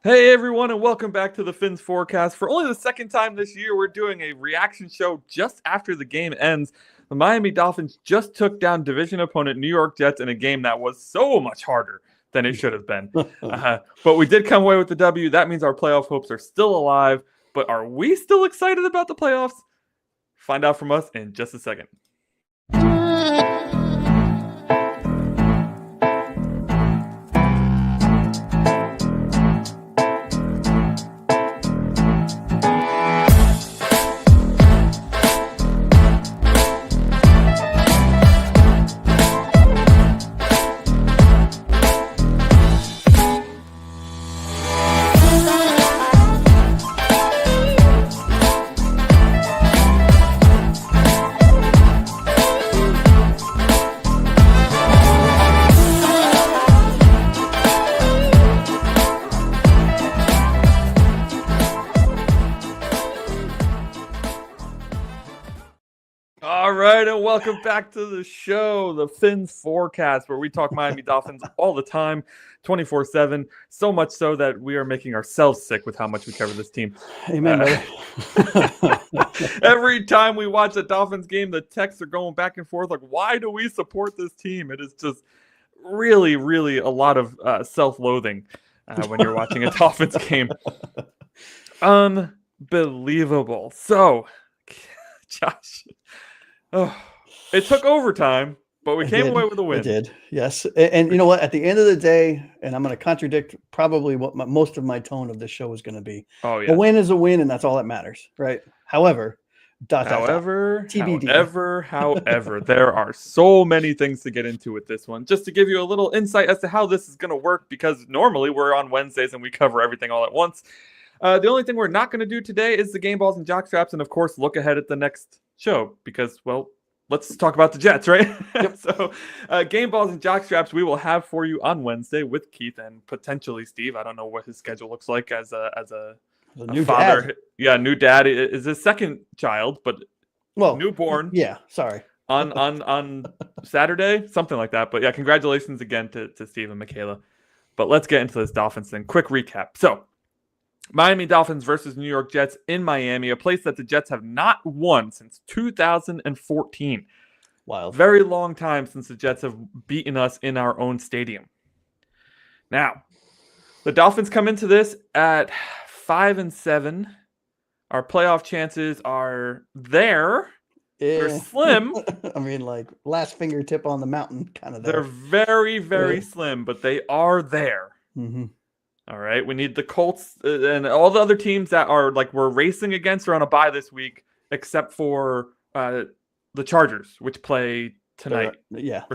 Hey everyone, and welcome back to the Phins Forecast. For only the second time this year, we're doing a reaction show just after the game ends. The Miami Dolphins just took down division opponent New York Jets in a game that was so much harder than it should have been. But we did come away with the W. That means our playoff hopes are still alive. But are we still excited about the playoffs? Find out from us in just a second. All right, and welcome back to the show, the Phins Forecast, where we talk Miami Dolphins all the time, 24/7, so much so that we are making ourselves sick with how much we cover this team. Amen, brother. Every time we watch a Dolphins game, the texts are going back and forth like, why do we support this team? It is just really, really a lot of self-loathing when you're watching a Dolphins game. Unbelievable. So, Josh... Oh, it took overtime, but we came away with a win. It did, yes. And you know what? At the end of the day, and I'm going to contradict probably what most of my tone of this show is going to be. Oh, yeah. A win is a win, and that's all that matters, right? However, TBD. However, there are so many things to get into with this one. Just to give you a little insight as to how this is going to work, because normally we're on Wednesdays and we cover everything all at once. The only thing we're not going to do today is the game balls and jock straps, and of course, look ahead at the next show because, well, let's talk about the Jets, right? Yep. So, game balls and jock straps we will have for you on Wednesday with Keith and potentially Steve. I don't know what his schedule looks like as a new father. dad. Yeah, new dad is his second child, but newborn. Yeah, sorry. on Saturday, something like that. But yeah, congratulations again to Steve and Michaela. But let's get into this Dolphins thing. Quick recap. So, Miami Dolphins versus New York Jets in Miami, a place that the Jets have not won since 2014. Wild. Very long time since the Jets have beaten us in our own stadium. Now, the Dolphins come into this at 5-7. Our playoff chances are there. They're slim. I mean, like last fingertip on the mountain kind of. They're very, very slim, but they are there. Mm-hmm. All right, we need the Colts and all the other teams that are like we're racing against are on a bye this week, except for the Chargers, which play tonight.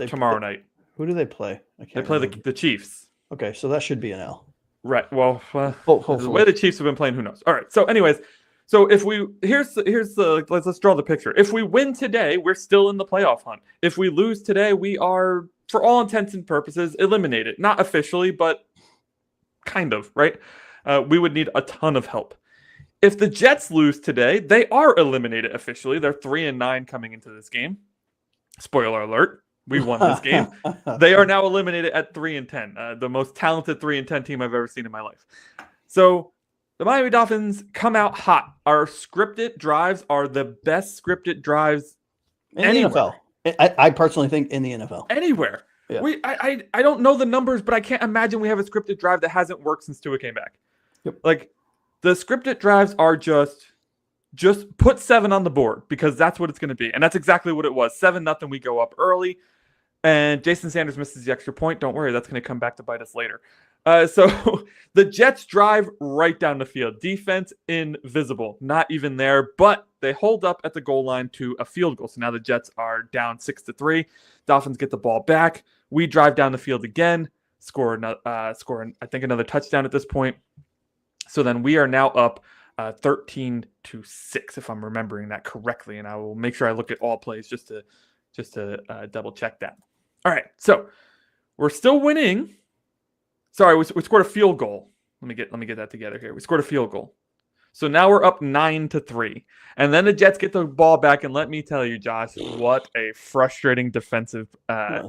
Tomorrow night. Who do they play? They play the Chiefs. Okay, so that should be an L. Right. Well, the way the Chiefs have been playing, who knows? All right. So, anyways, so if we here's the let's draw the picture. If we win today, we're still in the playoff hunt. If we lose today, we are, for all intents and purposes, eliminated. Not officially, but kind of, right? We would need a ton of help. If the Jets lose today, they are eliminated officially. They're 3-9 coming into this game. Spoiler alert, we won this game. They are now eliminated at 3-10, the most talented 3-10 team I've ever seen in my life. So the Miami Dolphins come out hot. Our scripted drives are the best scripted drives in the NFL. I personally think in the NFL. Anywhere. Yeah. I don't know the numbers, but I can't imagine we have a scripted drive that hasn't worked since Tua came back. Yep. Like, the scripted drives are just put 7 on the board because that's what it's going to be. And that's exactly what it was. 7-0, we go up early. And Jason Sanders misses the extra point. Don't worry, that's going to come back to bite us later. So the Jets drive right down the field. Defense invisible. Not even there, but they hold up at the goal line to a field goal. So now the Jets are down 6-3. Dolphins get the ball back. We drive down the field again, score I think another touchdown at this point. So then we are now up 13-6, if I'm remembering that correctly. And I will make sure I look at all plays just to double check that. All right, so we're still winning. Sorry, we scored a field goal. Let me get that together here. We scored a field goal. So now we're up 9-3. And then the Jets get the ball back, and let me tell you, Josh, what a frustrating defensive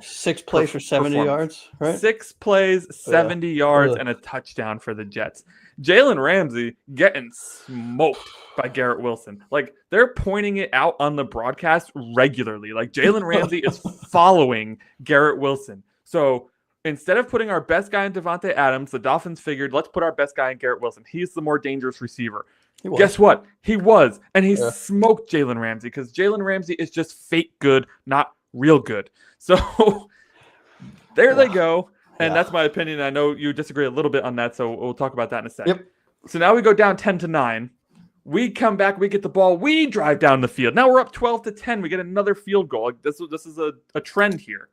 6 plays for 70 yards, right? 6 plays, 70 yards, and a touchdown for the Jets. Jalen Ramsey getting smoked by Garrett Wilson. Like, they're pointing it out on the broadcast regularly. Like, Jalen Ramsey is following Garrett Wilson. So instead of putting our best guy in Devontae Adams, the Dolphins figured, let's put our best guy in Garrett Wilson. He's the more dangerous receiver. Guess what? He was. And he smoked Jalen Ramsey because Jalen Ramsey is just fake good, not real good. So there they go. And that's my opinion. I know you disagree a little bit on that, so we'll talk about that in a second. Yep. So now we go down 10-9. We come back, we get the ball, we drive down the field. Now we're up 12-10. We get another field goal. This is a trend here.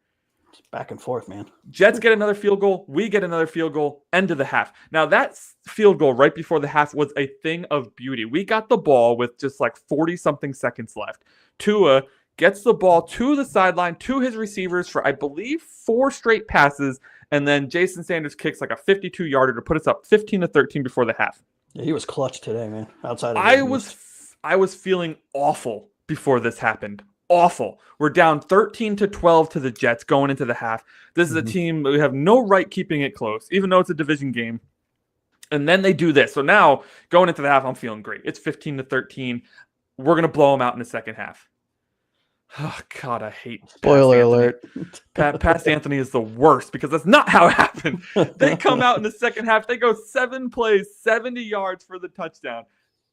It's back and forth, man. Jets get another field goal. We get another field goal. End of the half. Now, that field goal right before the half was a thing of beauty. We got the ball with just like 40-something seconds left. Tua gets the ball to the sideline, to his receivers for, I believe, 4 straight passes. And then Jason Sanders kicks like a 52-yarder to put us up 15-13 before the half. Yeah, he was clutch today, man. Outside of I was feeling awful before this happened. Awful. We're down 13-12 to the Jets going into the half. This is a team we have no right keeping it close, even though it's a division game. And then they do this. So now going into the half, I'm feeling great. It's 15-13. We're going to blow them out in the second half. Oh, God, I hate Spoiler alert. Past Anthony is the worst because that's not how it happened. They come out in the second half. They go 7 plays, 70 yards for the touchdown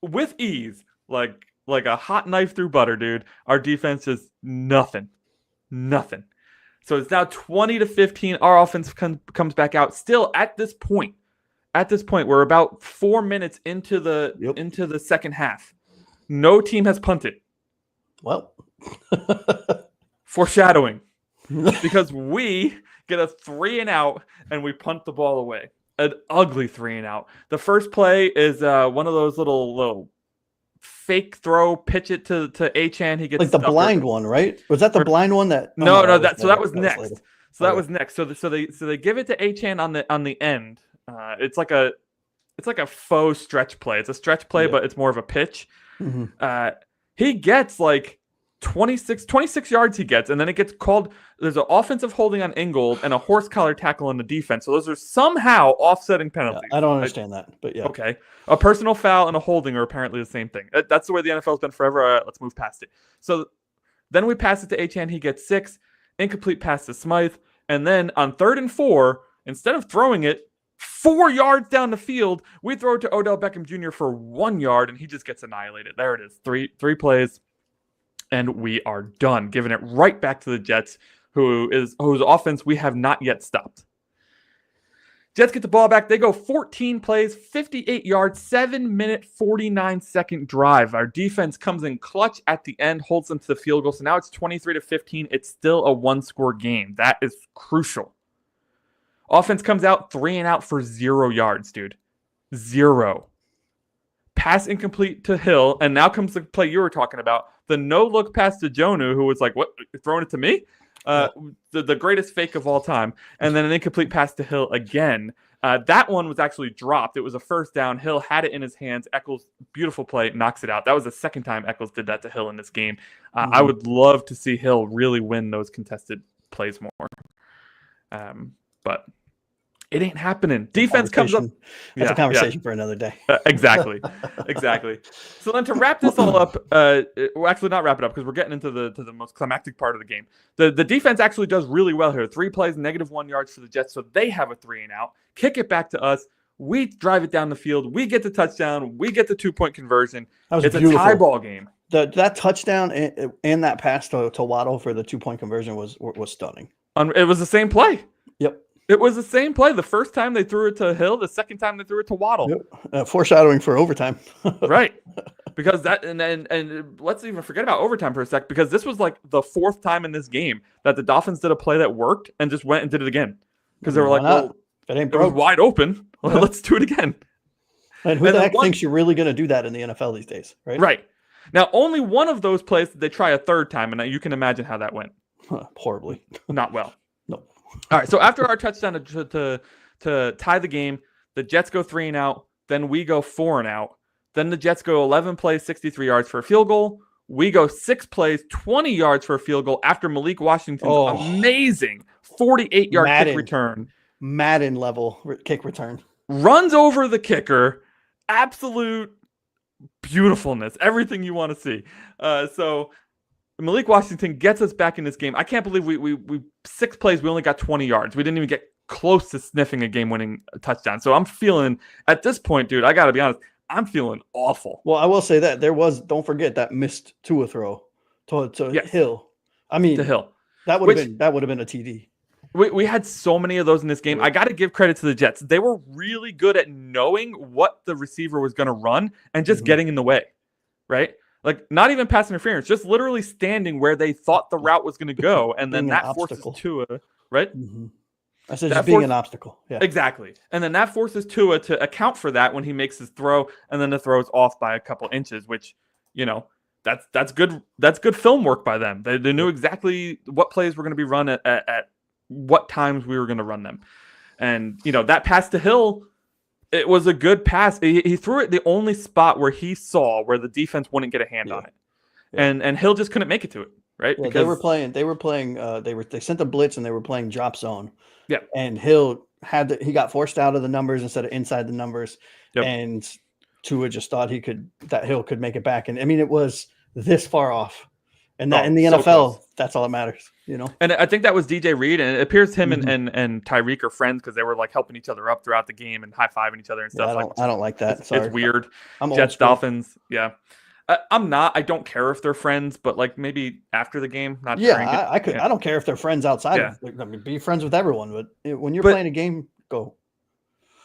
with ease. Like a hot knife through butter, dude. Our defense is nothing. So it's now 20-15. Our offense comes back out. Still at this point, we're about 4 minutes into the second half. No team has punted. Well, foreshadowing, because we get a 3-and-out and we punt the ball away. An ugly 3-and-out. The first play is one of those little fake throw, pitch it to Achane. He gets like the blind one, right? Was that the blind one that? No, that was next. That was next. So they give it to Achane on the end. It's like a faux stretch play. It's a stretch play, but it's more of a pitch. He gets like 26 yards he gets, and then it gets called. There's an offensive holding on Ingold and a horse collar tackle on the defense. So those are somehow offsetting penalties. Yeah, I don't understand that, but yeah. Okay. A personal foul and a holding are apparently the same thing. That's the way the NFL's been forever. Let's move past it. So then we pass it to Achane. He gets 6. Incomplete pass to Smythe. And then on 3rd and 4, instead of throwing it 4 yards down the field, we throw it to Odell Beckham Jr. for 1 yard, and he just gets annihilated. There it is. Three plays. And we are done, giving it right back to the Jets, whose offense we have not yet stopped. Jets get the ball back. They go 14 plays, 58 yards, 7-minute, 49-second drive. Our defense comes in clutch at the end, holds them to the field goal. So now it's 23-15. It's still a 1-score game. That is crucial. Offense comes out 3-and-out for 0 yards, dude. 0. Pass incomplete to Hill, and now comes the play you were talking about. The no-look pass to Jonnu, who was like, what, you're throwing it to me? The greatest fake of all time. And then an incomplete pass to Hill again. That one was actually dropped. It was a first down. Hill had it in his hands. Eccles, beautiful play, knocks it out. That was the second time Eccles did that to Hill in this game. I would love to see Hill really win those contested plays more. But it ain't happening. Defense comes up. That's a conversation for another day. Exactly. So then to wrap this all up, well, actually not wrap it up because we're getting into the most climactic part of the game. The defense actually does really well here. 3 plays, -1 yards for the Jets, so they have a 3-and-out. Kick it back to us. We drive it down the field. We get the touchdown. We get the 2-point conversion. It's beautiful. A tie ball game. That touchdown and that pass to Waddle for the 2-point conversion was stunning. It was the same play. Yep. It was the same play. The first time they threw it to Hill, the second time they threw it to Waddle. Yep. Foreshadowing for overtime. Right. Because that and let's even forget about overtime for a sec, because this was like the 4th time in this game that the Dolphins did a play that worked and just went and did it again. Because they were like, well, it was wide open. Well, let's do it again. And who the heck thinks you're really going to do that in the NFL these days, right? Right. Now, only one of those plays did they try a 3rd time, and you can imagine how that went. Horribly. Not well. No. All right, so after our touchdown to tie the game, the Jets go 3-and-out, then we go 4-and-out. Then the Jets go 11 plays, 63 yards for a field goal. We go 6 plays, 20 yards for a field goal after Malik Washington's amazing 48-yard kick return. Madden level kick return. Runs over the kicker. Absolute beautifulness. Everything you want to see. So Malik Washington gets us back in this game. I can't believe we 6 plays, we only got 20 yards. We didn't even get close to sniffing a game-winning touchdown. So I'm feeling, at this point, dude, I got to be honest, I'm feeling awful. Well, I will say that don't forget that missed Tua throw to Hill. I mean, to Hill. That would have been a TD. We had so many of those in this game. I got to give credit to the Jets. They were really good at knowing what the receiver was going to run and just getting in the way, right? Like, not even pass interference, just literally standing where they thought the route was going to go, and then that forces Tua, right? Mm-hmm. I said just being an obstacle. Yeah, exactly. And then that forces Tua to account for that when he makes his throw, and then the throw is off by a couple inches, which, that's good. That's good film work by them. They knew exactly what plays were going to be run at what times we were going to run them. And, that pass to Hill, it was a good pass. He threw it the only spot where he saw where the defense wouldn't get a hand on it. Yeah. And Hill just couldn't make it to it, right? Yeah, because they sent a blitz and they were playing drop zone. Yeah. And Hill he got forced out of the numbers instead of inside the numbers. Yep. And Tua just thought that Hill could make it back. And I mean, it was this far off. And that in the NFL, close. That's all that matters, And I think that was DJ Reed, and it appears him and Tyreek are friends because they were like helping each other up throughout the game and high-fiving each other and stuff. I don't like that. It's weird. Jets, Dolphins, yeah. I don't care if they're friends, but like maybe after the game, not. Yeah, I don't care if they're friends outside. Yeah. I mean, be friends with everyone, but when you're playing a game, go.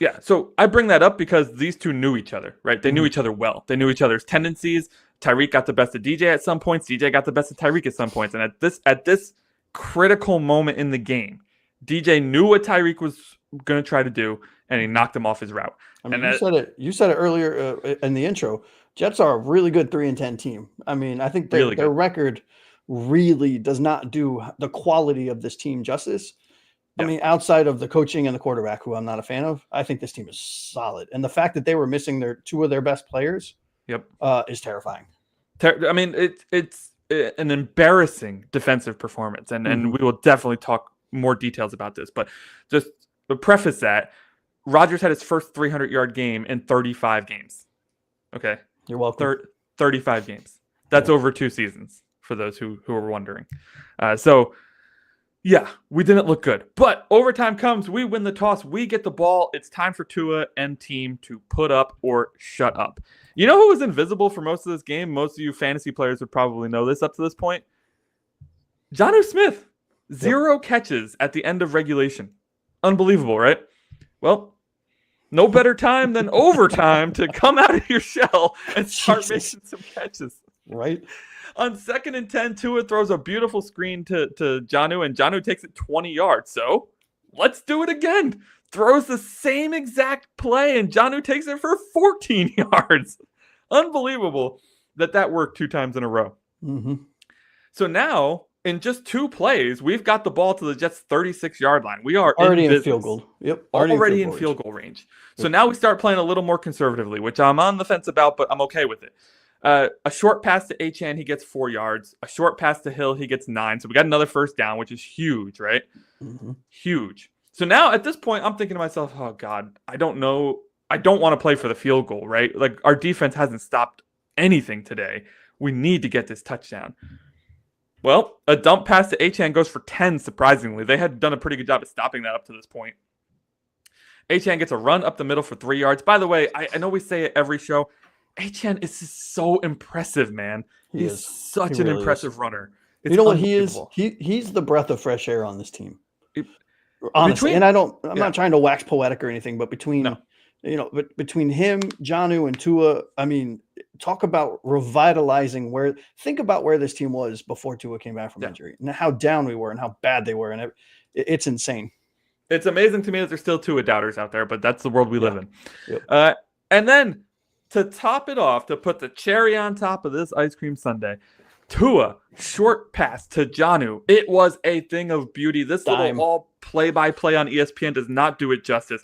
Yeah, so I bring that up because these two knew each other, right? They knew each other well. They knew each other's tendencies. Tyreek got the best of DJ at some points. DJ got the best of Tyreek at some points. And at this critical moment in the game, DJ knew what Tyreek was going to try to do, and he knocked him off his route. I mean, you said it earlier in the intro. Jets are a really good 3-10 team. I mean, I think their record really does not do the quality of this team justice. Yeah. I mean, outside of the coaching and the quarterback, who I'm not a fan of, I think this team is solid. And the fact that they were missing two of their best players is terrifying. I mean, it's an embarrassing defensive performance. And we will definitely talk more details about this. But just to preface that, Rodgers had his first 300-yard game in 35 games. Okay? You're welcome. 35 games. That's over 2 seasons, for those who are wondering. So, yeah, we didn't look good. But overtime comes. We win the toss. We get the ball. It's time for Tua and team to put up or shut up. You know who was invisible for most of this game? Most of you fantasy players would probably know this up to this point. Jonnu Smith. 0 catches at the end of regulation. Unbelievable, right? Well, no better time than overtime to come out of your shell and start making some catches. Right. On 2nd and 10, Tua throws a beautiful screen to Jonnu, and Jonnu takes it 20 yards. So let's do it again. Throws the same exact play, and Jonnu takes it for 14 yards. Unbelievable that worked 2 times in a row. Mm-hmm. So now, in just 2 plays, we've got the ball to the Jets' 36-yard line. We are already in field goal. Yep. Already in field goal range. So now we start playing a little more conservatively, which I'm on the fence about, but I'm okay with it. A short pass to Achane, he gets 4 yards. A short pass to Hill, he gets 9. So we got another first down, which is huge, right? Mm-hmm. Huge. So now at this point, I'm thinking to myself, oh, God, I don't know. I don't want to play for the field goal, right? Like, our defense hasn't stopped anything today. We need to get this touchdown. Well, a dump pass to Achane goes for 10, surprisingly. They had done a pretty good job at stopping that up to this point. Achane gets a run up the middle for 3 yards. By the way, I know we say it every show. Achane is just so impressive, man. He's such an impressive runner. It's you know what he is? He's the breath of fresh air on this team. Honestly, and I'm not trying to wax poetic or anything, but between him, Jonnu, and Tua, I mean, talk about revitalizing think about where this team was before Tua came back from injury and how down we were and how bad they were. And it's insane. It's amazing to me that there's still Tua doubters out there, but that's the world we live in. Yep. And then to top it off, to put the cherry on top of this ice cream sundae, Tua, short pass to Jonnu. It was a thing of beauty. This little all play-by-play on ESPN does not do it justice.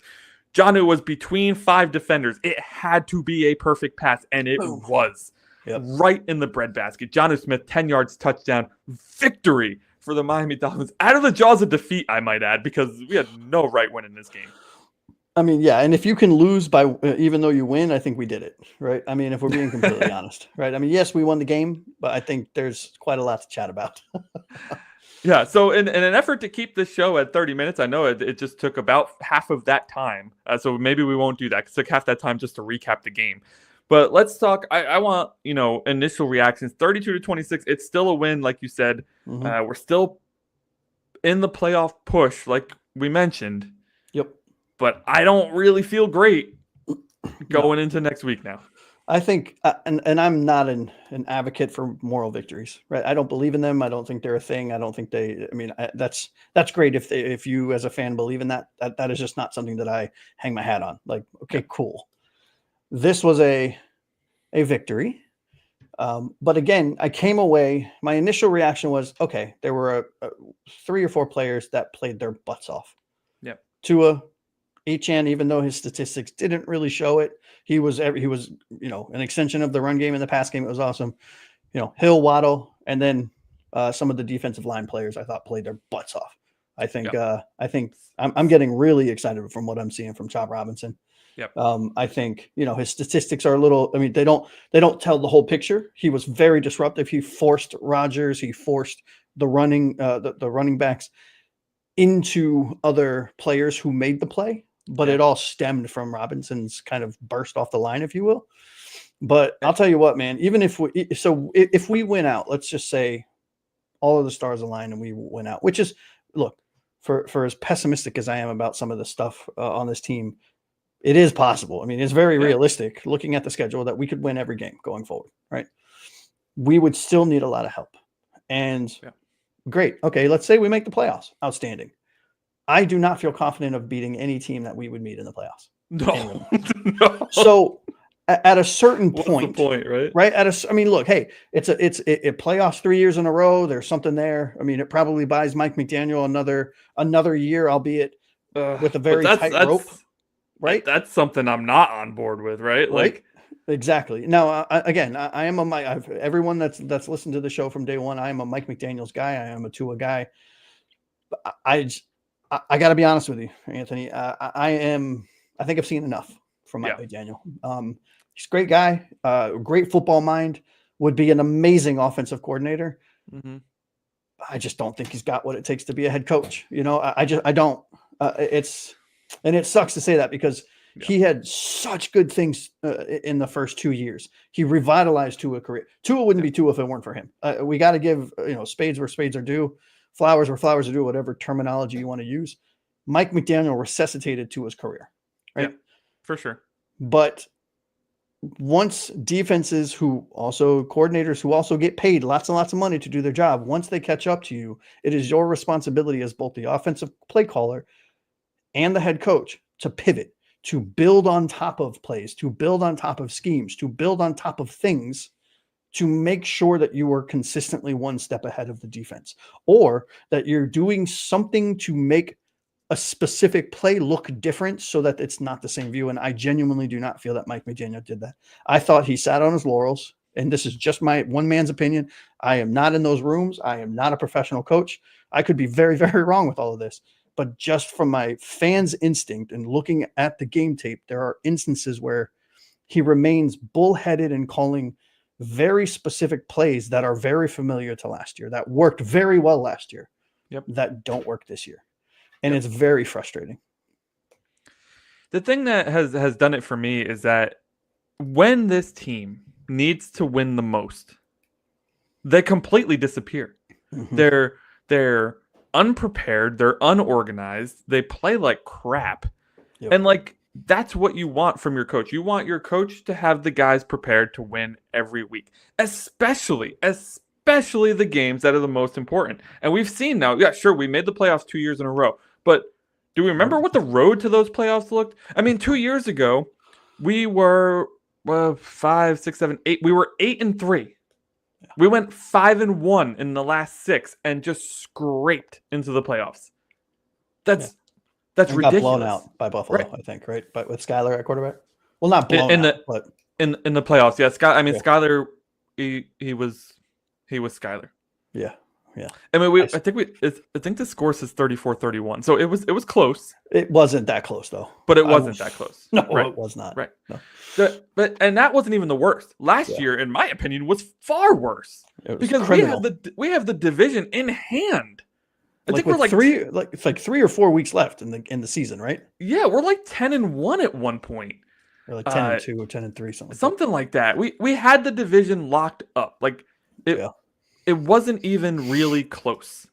Jonnu was between 5 defenders. It had to be a perfect pass, and it was. Yep. Right in the breadbasket. Jonnu Smith, 10 yards, touchdown, victory for the Miami Dolphins. Out of the jaws of defeat, I might add, because we had no right winning this game. I mean, yeah, and if you can lose by even though you win, I think we did it, right? I mean, if we're being completely honest, right? I mean, yes, we won the game, but I think there's quite a lot to chat about. Yeah, so in an effort to keep this show at 30 minutes, I know it just took about half of that time. So maybe we won't do that. It took half that time just to recap the game. But let's talk. I want, initial reactions. 32-26. It's still a win, like you said. Mm-hmm. We're still in the playoff push, like we mentioned. Yep. But I don't really feel great going into next week now. I think, and I'm not an advocate for moral victories, right? I don't believe in them. I don't think they're a thing. I don't think that's great if you as a fan believe in that. That is just not something that I hang my hat on. Like, okay, cool. This was a victory. But again, I came away, my initial reaction was, okay, there were 3 or 4 players that played their butts off. Yep. Tua, Achane, even though his statistics didn't really show it, he was an extension of the run game and the pass game. It was awesome. Hill, Waddle, and then some of the defensive line players I thought played their butts off. I think I'm getting really excited from what I'm seeing from Chop Robinson. Yep. I think his statistics are a little. I mean, they don't tell the whole picture. He was very disruptive. He forced Rodgers. He forced the running backs into other players who made the play. But it all stemmed from Robinson's kind of burst off the line, if you will. But I'll tell you what, man, even if we win out, let's just say all of the stars align and we win out, which is, look, for as pessimistic as I am about some of the stuff on this team, it is possible. I mean, it's very realistic looking at the schedule that we could win every game going forward, right? We would still need a lot of help. And great. Okay, let's say we make the playoffs. Outstanding. I do not feel confident of beating any team that we would meet in the playoffs. No. No. So at a certain point, what's the point, right? Right. I mean, look, hey, it's playoffs 3 years in a row. There's something there. I mean, it probably buys Mike McDaniel another year, albeit with a very tight rope. Right. That's something I'm not on board with. Right. Like, exactly. Now, again, I am everyone that's listened to the show from day one. I am a Mike McDaniels guy. I am a Tua guy. I got to be honest with you, Anthony. I think I've seen enough from Mike McDaniel. He's a great guy, great football mind, would be an amazing offensive coordinator. Mm-hmm. I just don't think he's got what it takes to be a head coach. I don't. And it sucks to say that because he had such good things in the first 2 years. He revitalized Tua's career. Tua wouldn't be Tua if it weren't for him. We got to give spades where spades are due. Flowers where flowers are due, whatever terminology you want to use. Mike McDaniel resuscitated Tua's career, right? Yeah, for sure. But once coordinators who also get paid lots and lots of money to do their job, once they catch up to you, it is your responsibility as both the offensive play caller and the head coach to pivot, to build on top of plays, to build on top of schemes, to build on top of things, to make sure that you are consistently one step ahead of the defense, or that you're doing something to make a specific play look different so that it's not the same view. And I genuinely do not feel that Mike McDaniel did that. I thought he sat on his laurels, and this is just my one man's opinion. I am not in those rooms. I am not a professional coach. I could be very, very wrong with all of this, but just from my fans' instinct and looking at the game tape, there are instances where he remains bullheaded and calling very specific plays that are very familiar to last year, that worked very well last year, that don't work this year. And it's very frustrating. The thing that has done it for me is that when this team needs to win the most, they completely disappear. Mm-hmm. They're unprepared, they're unorganized, they play like crap. And that's what you want from your coach. You want your coach to have the guys prepared to win every week, especially the games that are the most important. And we've seen now, sure, we made the playoffs 2 years in a row, but do we remember what the road to those playoffs looked? I mean, 2 years ago, we were 5, 6, 7, 8. We were 8-3. We went 5-1 in the last 6 and just scraped into the playoffs. That's That's and ridiculous. Got blown out by Buffalo, I think, right? But with Skyler at quarterback. Well, not blown out, but in the playoffs, yeah. Skyler, he was Skyler. Yeah. I mean, I think the score says 34-31. So it was close. It wasn't that close though. But it wasn't that close. No, it was not. Right. No. And that wasn't even the worst. Last year, in my opinion, was far worse. Because we have the division in hand. I think we're it's like 3 or 4 weeks left in the season, right? Yeah, we're like 10-1 at one point. Or like 10-2 or 10-3, something like that. We had the division locked up. Like it wasn't even really close.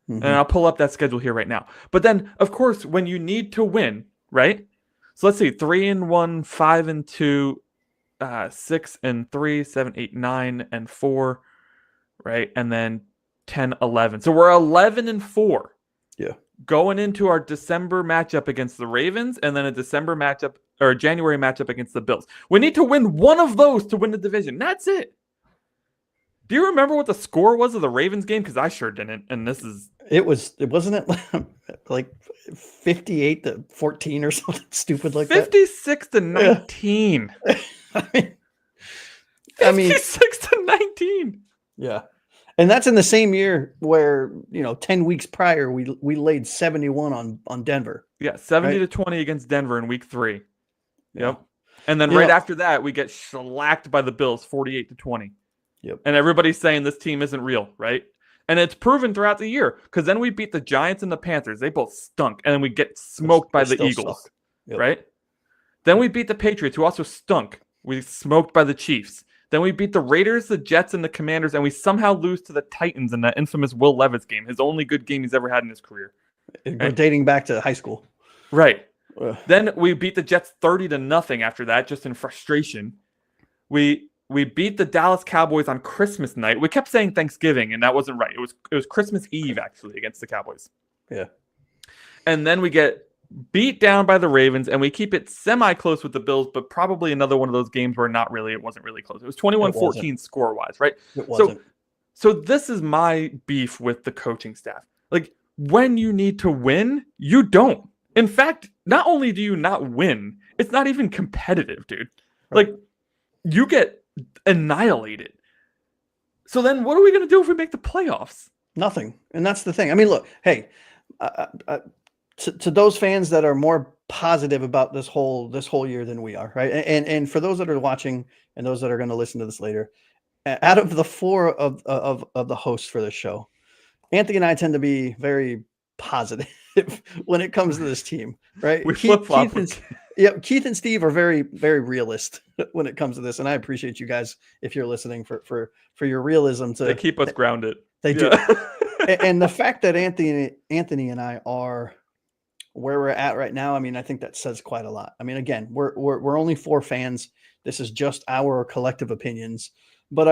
Mm-hmm. And I'll pull up that schedule here right now. But then, of course, when you need to win, right? So let's see, 3-1, 5-2, 6-3, 7, 8, 9, and 4, right? And then 10-11. So we're 11-4. Yeah. Going into our December matchup against the Ravens, and then a January matchup against the Bills. We need to win one of those to win the division. That's it. Do you remember what the score was of the Ravens game? Because I sure didn't. And wasn't it like 58-14 or something stupid like 56-19. I mean 56-19. Yeah. And that's in the same year where, 10 weeks prior, we laid 71 on Denver. Yeah, 70-20 against Denver in week 3. Yeah. Yep. And then right after that, we get shellacked by the Bills 48-20. Yep. And everybody's saying this team isn't real, right? And it's proven throughout the year because then we beat the Giants and the Panthers. They both stunk. And then we get smoked by the Eagles, right? Then we beat the Patriots, who also stunk. We smoked by the Chiefs. Then we beat the Raiders, the Jets, and the Commanders, and we somehow lose to the Titans in that infamous Will Levis game, his only good game he's ever had in his career. Dating back to high school. Right. Then we beat the Jets 30-0 after that, just in frustration. We beat the Dallas Cowboys on Christmas night. We kept saying Thanksgiving, and that wasn't right. It was Christmas Eve, actually, against the Cowboys. Yeah. And then we get beat down by the Ravens, and we keep it semi-close with the Bills, but probably another one of those games where it wasn't really close. It was 21-14 score-wise, right? It wasn't. So this is my beef with the coaching staff. Like, when you need to win, you don't. In fact, not only do you not win, it's not even competitive, dude. Right. Like, you get annihilated. So then what are we going to do if we make the playoffs? Nothing. And that's the thing. I mean, look, hey, to those fans that are more positive about this whole year than we are, right? And for those that are watching and those that are going to listen to this later, out of the 4 of the hosts for this show, Anthony and I tend to be very positive when it comes to this team, right? We flip-flop. Keith and Steve are very, very realist when it comes to this, and I appreciate you guys if you're listening for your realism. They keep us grounded. They do. And the fact that Anthony and I are where we're at right now, I mean, I think that says quite a lot. I mean, again, we're only 4 fans. This is just our collective opinions. But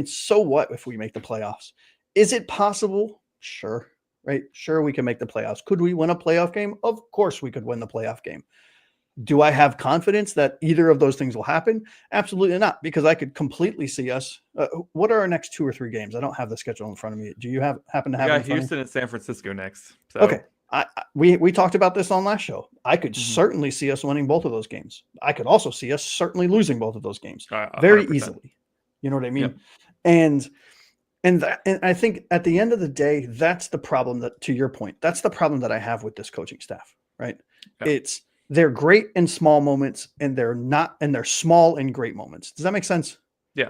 so what if we make the playoffs? Is it possible? Sure. Right? Sure, we can make the playoffs. Could we win a playoff game? Of course we could win the playoff game. Do I have confidence that either of those things will happen? Absolutely not, because I could completely see us. What are our next 2 or 3 games? I don't have the schedule in front of me. Do you happen to have? Yeah, Houston and San Francisco next. So. Okay. We talked about this on last show. I could certainly see us winning both of those games. I could also see us certainly losing both of those games very easily. You know what I mean? Yep. And I think at the end of the day, that's the problem that, to your point, that's the problem that I have with this coaching staff, right? Yep. They're great in small moments and they're small in great moments. Does that make sense? Yeah.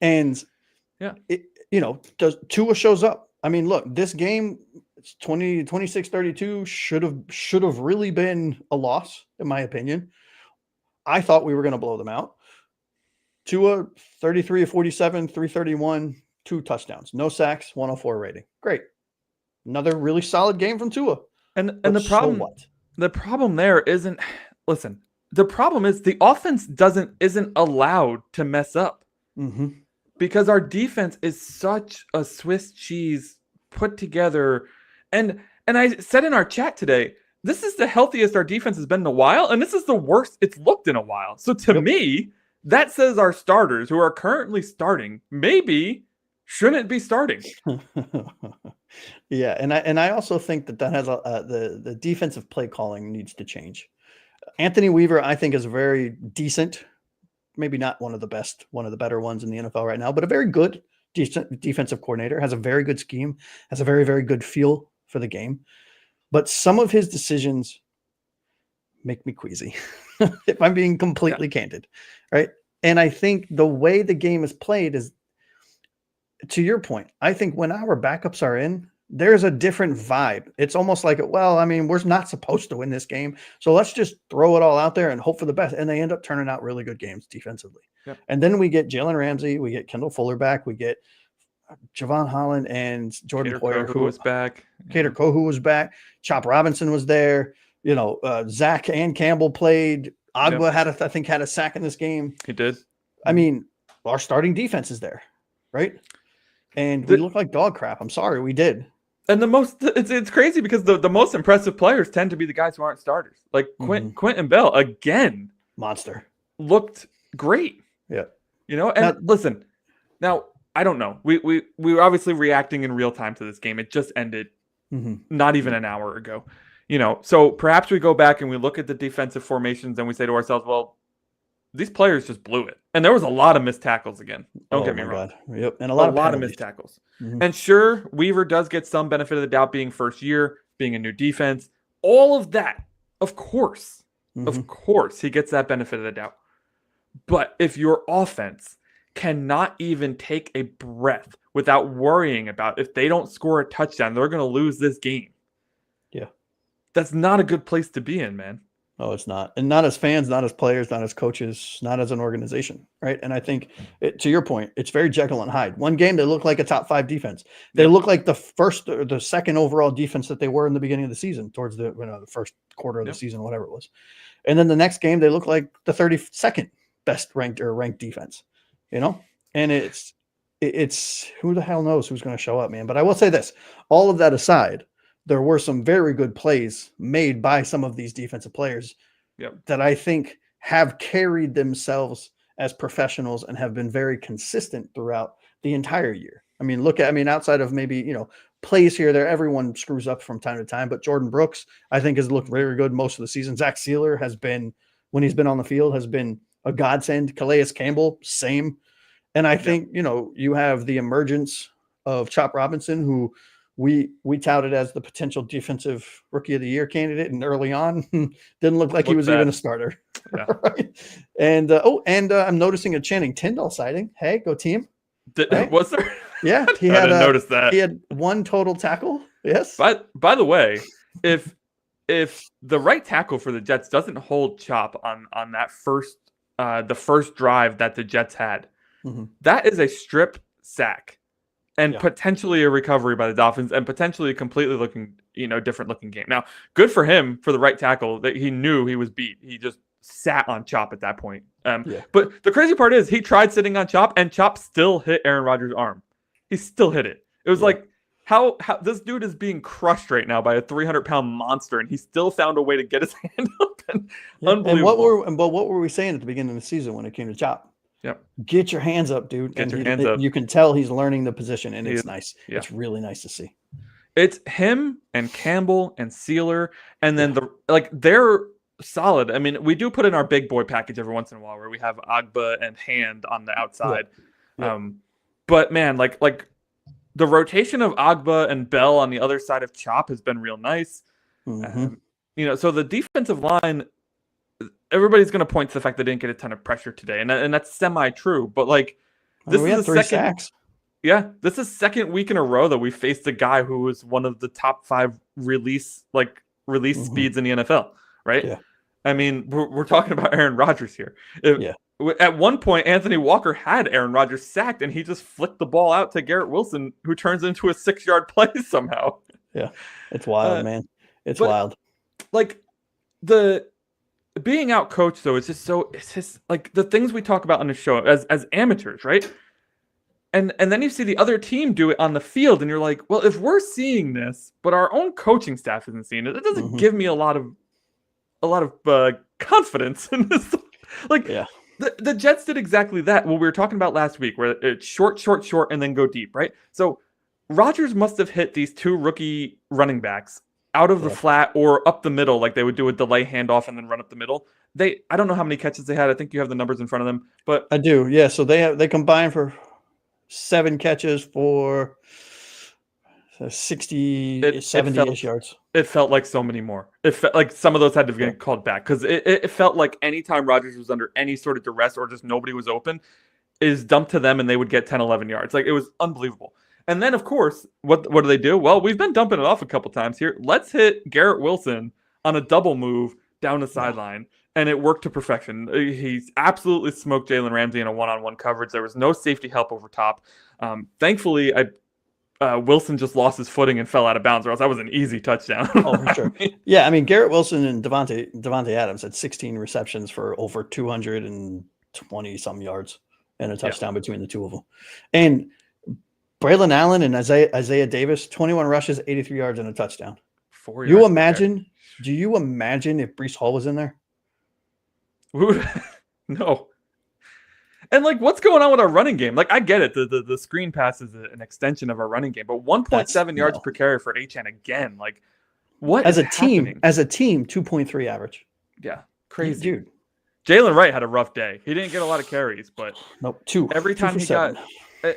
And Tua shows up. I mean, look, this game, it's 26-32 should have really been a loss, in my opinion. I thought we were going to blow them out. Tua, 33 of 47, 331, 2 touchdowns, no sacks, 104 rating. Great. Another really solid game from Tua. And the problem, the problem there isn't, listen, the problem is the offense isn't allowed to mess up because our defense is such a Swiss cheese put together. And I said in our chat today, this is the healthiest our defense has been in a while, and this is the worst it's looked in a while. So to me, that says our starters who are currently starting maybe shouldn't be starting. Yeah, and I also think that has the defensive play calling needs to change. Anthony Weaver, I think, is a very decent, maybe not one of the best, one of the better ones in the NFL right now, but a very good decent defensive coordinator, has a very good scheme, has a very, very good feel for the game. But some of his decisions make me queasy, if I'm being completely candid, right? And I think the way the game is played is, to your point, I think when our backups are in, there's a different vibe. It's almost like, well, I mean, we're not supposed to win this game, so let's just throw it all out there and hope for the best. And they end up turning out really good games defensively. Yep. And then we get Jalen Ramsey, we get Kendall Fuller back, we get Javon Holland and Jordan Poyer, who was back. Cater Kohu was back. Chop Robinson was there. You know, Zach and Campbell played. Agba had a sack in this game. He did. I mean, our starting defense is there, right? And we look like dog crap. I'm sorry, we did. And it's crazy because the most impressive players tend to be the guys who aren't starters. Like Quentin Bell, again, monster, looked great. Yeah. You know, and listen, now I don't know. We were obviously reacting in real time to this game. It just ended not even an hour ago. You know, so perhaps we go back and we look at the defensive formations and we say to ourselves, well, these players just blew it. And there was a lot of missed tackles again. Don't get me wrong. God. Yep. And a lot of missed tackles. And sure, Weaver does get some benefit of the doubt being first year, being a new defense. All of that, of course, he gets that benefit of the doubt. But if your offense cannot even take a breath without worrying about if they don't score a touchdown, they're going to lose this game. Yeah. That's not a good place to be in, man. No, it's not. And not as fans, not as players, not as coaches, not as an organization, right? And I think, to your point, it's very Jekyll and Hyde. One game, they look like a top 5 defense. They look like the first or the second overall defense that they were in the beginning of the season, towards the first quarter of the season, whatever it was. And then the next game, they look like the 32nd best ranked defense, you know? And it's who the hell knows who's going to show up, man. But I will say this, all of that aside, there were some very good plays made by some of these defensive players that I think have carried themselves as professionals and have been very consistent throughout the entire year. I mean, outside of maybe, plays here, there, everyone screws up from time to time, but Jordan Brooks, I think, has looked very good most of the season. Zach Sealer has been, when he's been on the field, has been a godsend. Calais Campbell, same. And I think, you have the emergence of Chop Robinson, who we touted as the potential defensive rookie of the year candidate, and early on didn't look like he was even a starter. Yeah. Right? And I'm noticing a Channing Tindall sighting. Hey, go team. Right? Was there? Yeah, I didn't notice that. He had 1 total tackle. Yes. By the way, if the right tackle for the Jets doesn't hold Chop on that the first drive that the Jets had, that is a strip sack. And potentially a recovery by the Dolphins, and potentially a completely different looking game. Now, good for him for the right tackle that he knew he was beat. He just sat on Chop at that point. But the crazy part is he tried sitting on Chop, and Chop still hit Aaron Rodgers' arm. He still hit it. It was like, how this dude is being crushed right now by a 300-pound monster, and he still found a way to get his hand up. Unbelievable. And what were we saying at the beginning of the season when it came to Chop? Yep. Get your hands up, dude. Get your hands up. You can tell he's learning the position, and it's nice. Yeah. It's really nice to see. It's him and Campbell and Sealer, and then they're solid. I mean, we do put in our big boy package every once in a while where we have Agba and Hand on the outside. But man, like the rotation of Agba and Bell on the other side of Chop has been real nice. So the defensive line, everybody's going to point to the fact they didn't get a ton of pressure today, and that's semi-true. But this is the 3 sacks. Yeah, this is second week in a row that we faced a guy who was one of the top 5 release speeds in the NFL. Right? Yeah. I mean, we're talking about Aaron Rodgers here. At one point, Anthony Walker had Aaron Rodgers sacked, and he just flicked the ball out to Garrett Wilson, who turns into a 6-yard play somehow. Yeah, it's wild, man. It's wild. The being out coached, though, it's just the things we talk about on the show as amateurs, right? And then you see the other team do it on the field, and you're like, well, if we're seeing this, but our own coaching staff isn't seeing it, it doesn't give me a lot of confidence in this. The Jets did exactly that. What we were talking about last week, where it's short, and then go deep, right? So Rodgers must have hit these 2 rookie running backs out of the flat or up the middle, like they would do a delay handoff and then run up the middle. I don't know how many catches they had. I think you have the numbers in front of them, but I do. Yeah. So they combined for 7 catches for 60, 70-ish yards. It felt like so many more. It felt like some of those had to get called back because it felt like anytime Rodgers was under any sort of duress or just nobody was open, is dumped to them and they would get 10, 11 yards. Like, it was unbelievable. And then, of course, what do they do? Well, we've been dumping it off a couple times here. Let's hit Garrett Wilson on a double move down the sideline, and it worked to perfection. He's absolutely smoked Jalen Ramsey in a one-on-one coverage. There was no safety help over top. Thankfully, Wilson just lost his footing and fell out of bounds, or else that was an easy touchdown. Oh, for sure. Yeah, I mean, Garrett Wilson and Devontae Adams had 16 receptions for over 220-some yards and a touchdown between the two of them. And Braylon Allen and Isaiah Davis, 21 rushes, 83 yards, and a touchdown. 4 yards. Do you imagine if Breece Hall was in there? No. And, like, what's going on with our running game? Like, I get it. The screen pass is an extension of our running game, but 1.7 yards per carry for Achane again. Like, what as is a team? happening? As a team, 2.3 average. Yeah, crazy, dude. Jalen Wright had a rough day. He didn't get a lot of carries, but two. Every time he got,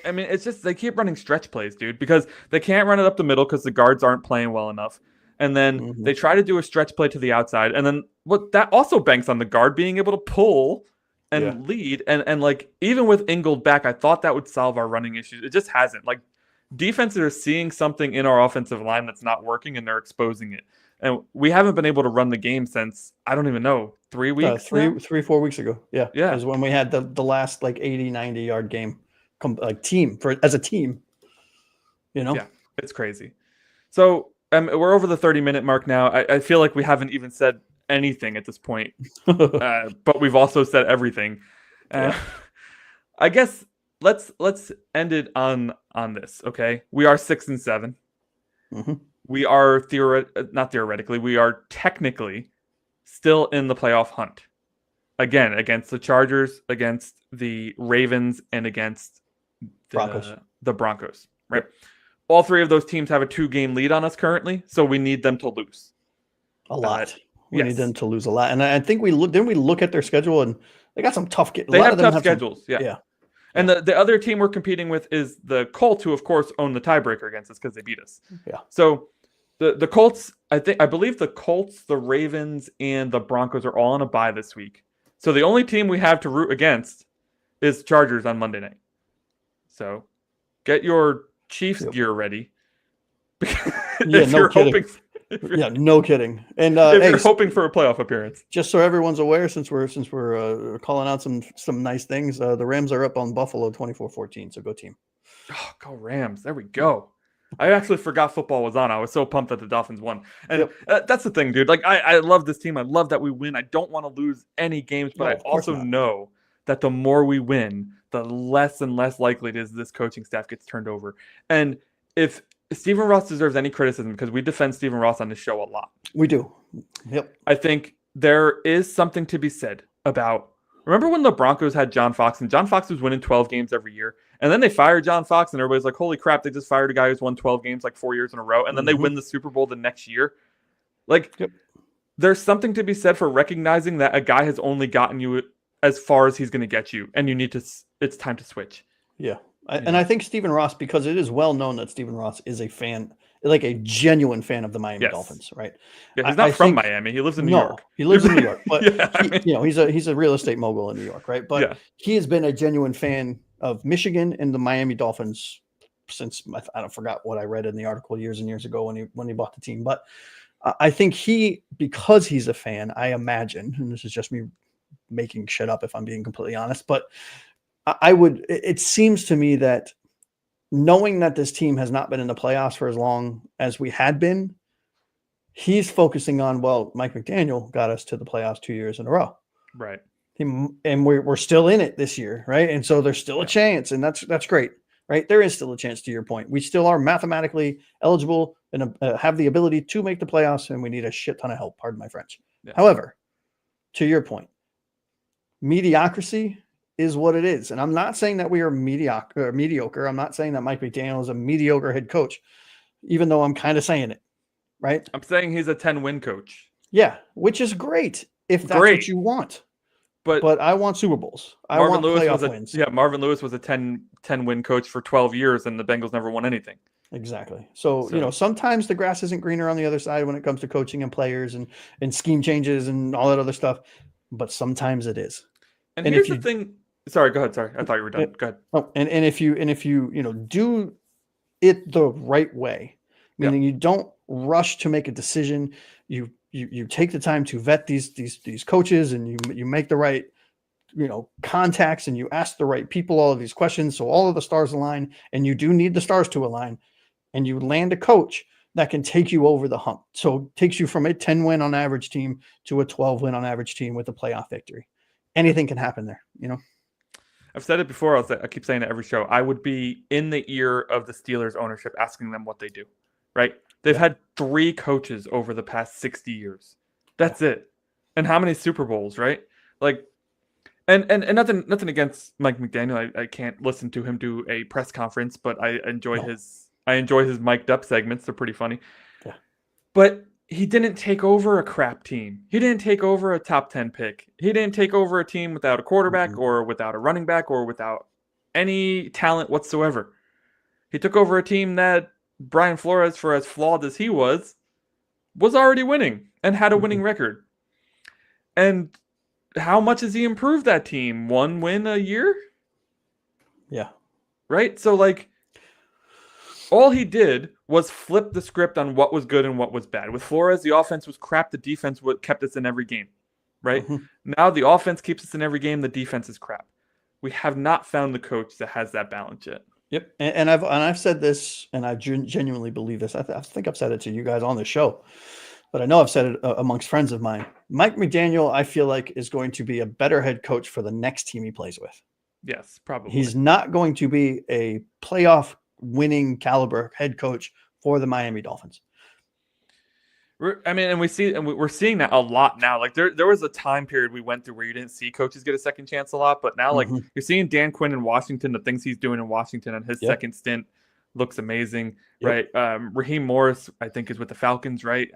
I mean, it's just they keep running stretch plays, dude, because they can't run it up the middle because the guards aren't playing well enough. And then they try to do a stretch play to the outside, and then that also banks on the guard being able to pull and lead. And like, even with Ingold back, I thought that would solve our running issues. It just hasn't. Like, defenses are seeing something in our offensive line that's not working, and they're exposing it. And we haven't been able to run the game since, I don't even know, 3 weeks? 4 weeks ago. Yeah. Yeah. Is when we had the last like 80, 90 yard game as a team, you know? Yeah, it's crazy. So we're over the 30-minute mark now. I feel like we haven't even said anything at this point, but we've also said everything. I guess let's end it on this. Okay, we are 6-7. Mm-hmm. We are not theoretically, we are technically still in the playoff hunt. Again, against the Chargers, against the Ravens, and against the Broncos. Right. Yep. All 3 of those teams have a 2-game lead on us currently, so we need them to lose a lot. We need them to lose a lot, and I think we look at their schedule, and they got some tough. They have tough schedules. Yeah. And the other team we're competing with is the Colts, who of course own the tiebreaker against us because they beat us. Yeah. So the Colts, I believe the Colts, the Ravens, and the Broncos are all on a bye this week. So the only team we have to root against is Chargers on Monday night. So get your Chiefs gear ready. No kidding. And if you're hoping for a playoff appearance, just so everyone's aware, since we're calling out some nice things, the Rams are up on Buffalo 24-14. So go team. Oh, go Rams! There we go. I actually forgot football was on. I was so pumped that the Dolphins won. And that's the thing, dude. Like, I love this team. I love that we win. I don't want to lose any games, but I also know that the more we win, the less and less likely it is this coaching staff gets turned over. And if Stephen Ross deserves any criticism, because we defend Stephen Ross on this show a lot. We do. Yep. I think there is something to be said about, remember when the Broncos had John Fox, and John Fox was winning 12 games every year, and then they fired John Fox, and everybody's like, holy crap, they just fired a guy who's won 12 games like 4 years in a row, and then they win the Super Bowl the next year. Like, there's something to be said for recognizing that a guy has only gotten you as far as he's going to get you, and you need to, it's time to switch. Yeah. And I think Stephen Ross, because it is well known that Stephen Ross is a fan, like a genuine fan of the Miami Dolphins, right? Yeah, he's not from Miami. He lives in New York. He lives in New York, but he's a real estate mogul in New York, right? But he has been a genuine fan of Michigan and the Miami Dolphins since I forgot what I read in the article years and years ago when he bought the team. But I think because he's a fan, I imagine, and this is just me making shit up if I'm being completely honest, but it seems to me that knowing that this team has not been in the playoffs for as long as we had been, he's focusing on, well, Mike McDaniel got us to the playoffs 2 years in a row. Right. And we're still in it this year, right? And so there's still a chance, and that's great, right? There is still a chance, to your point. We still are mathematically eligible and have the ability to make the playoffs, and we need a shit ton of help, pardon my French. Yeah. However, to your point, mediocrity is what it is. And I'm not saying that we are mediocre. I'm not saying that Mike McDaniel is a mediocre head coach, even though I'm kind of saying it, right? I'm saying he's a 10-win coach. Yeah, which is great if that's what you want. But I want Super Bowls. I want playoff wins. Yeah, Marvin Lewis was a 10-win coach for 12 years, and the Bengals never won anything. Exactly. So, sometimes the grass isn't greener on the other side when it comes to coaching and players and scheme changes and all that other stuff. But sometimes it is. And here's the thing. Sorry, go ahead. Sorry, I thought you were done. Go ahead. Oh, and if you do it the right way, meaning you don't rush to make a decision, you take the time to vet these coaches, and you make the right contacts, and you ask the right people all of these questions, so all of the stars align, and you do need the stars to align, and you land a coach that can take you over the hump. So it takes you from a 10-win on average team to a 12-win on average team with a playoff victory. Anything can happen there, I've said it before. I keep saying it every show. I would be in the ear of the Steelers ownership asking them what they do, right? They've had 3 coaches over the past 60 years. That's it. And how many Super Bowls, right? Like, and nothing against Mike McDaniel. I can't listen to him do a press conference, but I enjoy his mic'd up segments. They're pretty funny. Yeah. But he didn't take over a crap team. He didn't take over a top 10 pick. He didn't take over a team without a quarterback or without a running back or without any talent whatsoever. He took over a team that Brian Flores, for as flawed as he was already winning and had a winning record. And how much has he improved that team? 1 win a year? Yeah. Right? So, all he did was flip the script on what was good and what was bad. With Flores, the offense was crap. The defense kept us in every game, right? Now the offense keeps us in every game. The defense is crap. We have not found the coach that has that balance yet. Yep, and I've said this, and I genuinely believe this. I think I've said it to you guys on the show, but I know I've said it amongst friends of mine. Mike McDaniel, I feel like, is going to be a better head coach for the next team he plays with. Yes, probably. He's not going to be a playoff winning caliber head coach for the Miami Dolphins. And we're seeing that a lot now. Like there was a time period we went through where you didn't see coaches get a second chance a lot, but now you're seeing Dan Quinn in Washington, the things he's doing in Washington, and his second stint looks amazing, right? Raheem Morris, I think, is with the Falcons, right?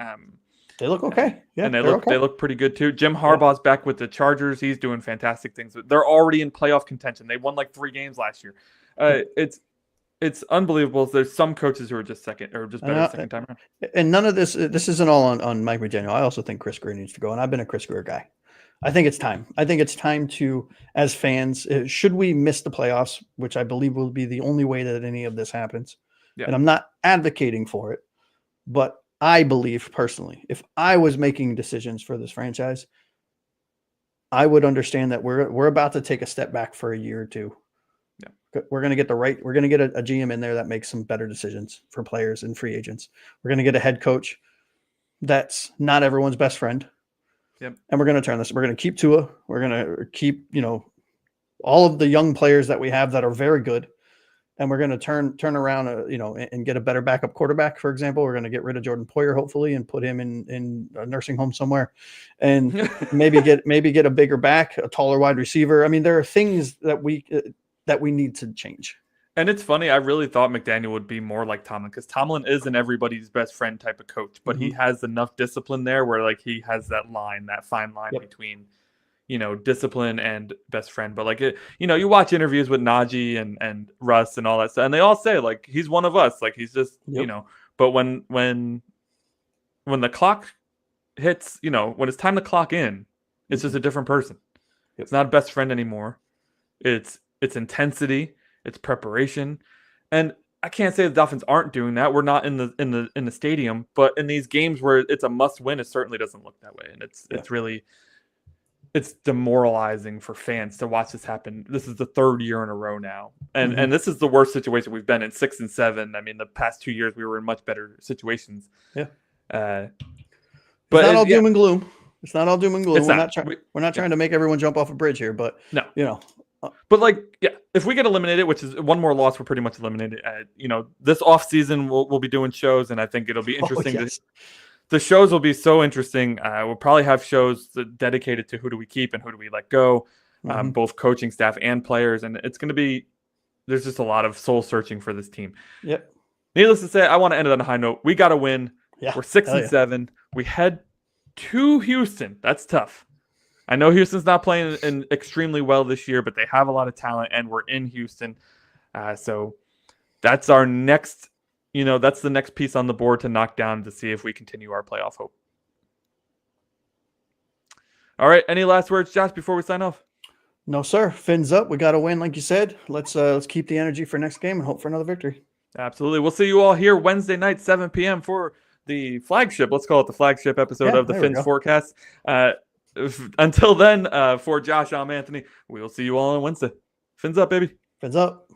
They look okay, and they look pretty good too. Jim Harbaugh's back with the Chargers; he's doing fantastic things. They're already in playoff contention. They won 3 games last year. It's unbelievable. There's some coaches who are just better second time around. And none of this isn't all on Mike McDaniel. I also think Chris Greer needs to go, and I've been a Chris Greer guy. I think it's time. I think it's time to, as fans, should we miss the playoffs, which I believe will be the only way that any of this happens. Yeah. And I'm not advocating for it, but I believe personally, if I was making decisions for this franchise, I would understand that we're about to take a step back for a year or two. We're going to get a GM in there that makes some better decisions for players and free agents. We're going to get a head coach that's not everyone's best friend. Yep. And we're going to turn this. We're going to keep Tua. We're going to keep, all of the young players that we have that are very good. And we're going to turn around, and get a better backup quarterback, for example. We're going to get rid of Jordan Poyer, hopefully, and put him in a nursing home somewhere, and maybe get a bigger back, a taller wide receiver. I mean, there are things that we need to change. And it's funny, I really thought McDaniel would be more like Tomlin, because Tomlin isn't everybody's best friend type of coach, but he has enough discipline there where he has that fine line between, discipline and best friend. But you watch interviews with Najee and Russ and all that stuff, and they all say he's one of us, he's just but when the clock hits, when it's time to clock in, it's just a different person. It's not a best friend anymore. It's intensity, it's preparation, and I can't say the Dolphins aren't doing that. We're not in the stadium, but in these games where it's a must win, it certainly doesn't look that way, and it's demoralizing for fans to watch this happen. This is the 3rd year in a row now, and this is the worst situation we've been in, 6 and 7. I mean, the past 2 years we were in much better situations. Yeah, but it's not all doom and gloom. It's not all doom and gloom. We're not trying to make everyone jump off a bridge here, but no. But if we get eliminated, which is one more loss, we're pretty much eliminated. This off season we'll be doing shows, and I think it'll be interesting. The shows will be so interesting. We'll probably have shows dedicated to who do we keep and who do we let go. both coaching staff and players. And it's going to be, there's just a lot of soul searching for this team. Yep. Needless to say, I want to end it on a high note. We got to win. Yeah. We're 6-7. We head to Houston. That's tough. I know Houston's not playing extremely well this year, but they have a lot of talent, and we're in Houston. So that's our next, that's the next piece on the board to knock down to see if we continue our playoff hope. All right. Any last words, Josh, before we sign off? No, sir. Fins up. We got to win, like you said. Let's keep the energy for next game and hope for another victory. Absolutely. We'll see you all here Wednesday night, 7 p.m. for the flagship. Let's call it the flagship episode of the Phins Forecast. Until then, for Josh, I'm Anthony. We will see you all on Wednesday. Fins up, baby. Fins up.